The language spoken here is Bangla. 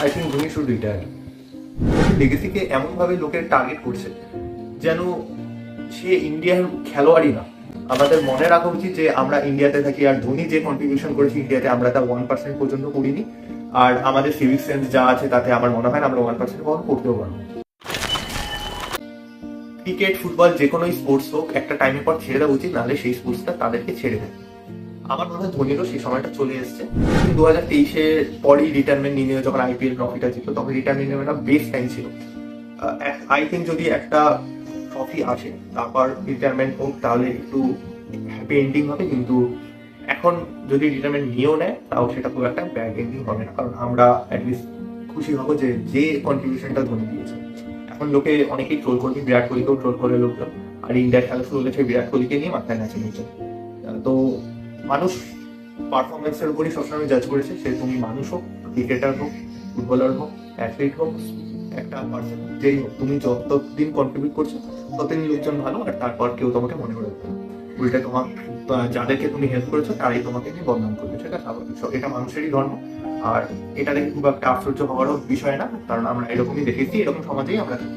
I think Dhoni should retire. ধোনির লেগেসিকে এমনভাবে লোকের টার্গেট করছে যেন সে ইন্ডিয়ার খেলোয়াড়ই না। আমাদের মনে রাখা উচিত যে আমরা ইন্ডিয়াতে থাকি, আর ধোনি যে কন্ট্রিবিউশন করেছে ইন্ডিয়াতে আমরা তার 1% পর্যন্ত করিনি। আর আমাদের সিভিক সেন্স যা আছে তাতে আমার মনে হয় না আমরা 1% কখনো করতেও পারবো। ক্রিকেট, ফুটবল, যে কোনো স্পোর্টস হোক একটা টাইমের পর ছেড়ে দেওয়া উচিত, নাহলে সেই স্পোর্টসটা তাদেরকে ছেড়ে দেয়। আমার মনে হয় ধোনিরও সেই সময়টা চলে এসেছে। 2023-এর পরই রিটায়ারমেন্ট নিয়ে যখন আইপিএল ট্রফিটা জিতলো তখন রিটায়ারমেন্ট নেওয়াটা বেস্ট টাইম ছিল। আই থিঙ্ক যদি একটা ট্রফি আসে তারপর রিটায়ারমেন্ট হোক তাহলে একটু হ্যাপি এন্ডিং হবে, কিন্তু এখন যদি রিটায়ারমেন্ট নিয়েও নেয় তাও সেটা খুব একটা ব্যাড এন্ডিং হবে না, কারণ আমরা অ্যাটলিস্ট খুশি হবো যে যে কন্ট্রিবিউশনটা ধোনি দিয়েছে। এখন লোকে অনেকেই ট্রোল করবে, বিরাট কোহলিকেও ট্রোল করে লোকজন, আর ইন্ডিয়ার খেলা শুরু হলেছে বিরাট কোহলিকে নিয়ে মাথায় নাচে নিচে। তো মানুষ পারফরমেন্সের উপরই সবসময় জাজ করেছে, সে তুমি মানুষ হোক, ক্রিকেটার হোক, ফুটবলার হোক, অ্যাথলিট হোক, একটা পার্সন যেই হোক, তুমি যতদিন কন্ট্রিবিউট করছো ততদিন লোকজন ভালো, আর তারপর কেউ তোমাকে মনে করে না। উল্টে তোমার যাদেরকে তুমি হেল্প করেছো তারাই তোমাকে নিয়ে বদনাম করবে, সেটা স্বাভাবিক, এটা মানুষেরই ধর্ম। আর এটা দেখে খুব একটা আশ্চর্য হওয়ারও বিষয় না, কারণ আমরা এরকমই দেখেছি, এরকম সমাজেই আমরা থাকি।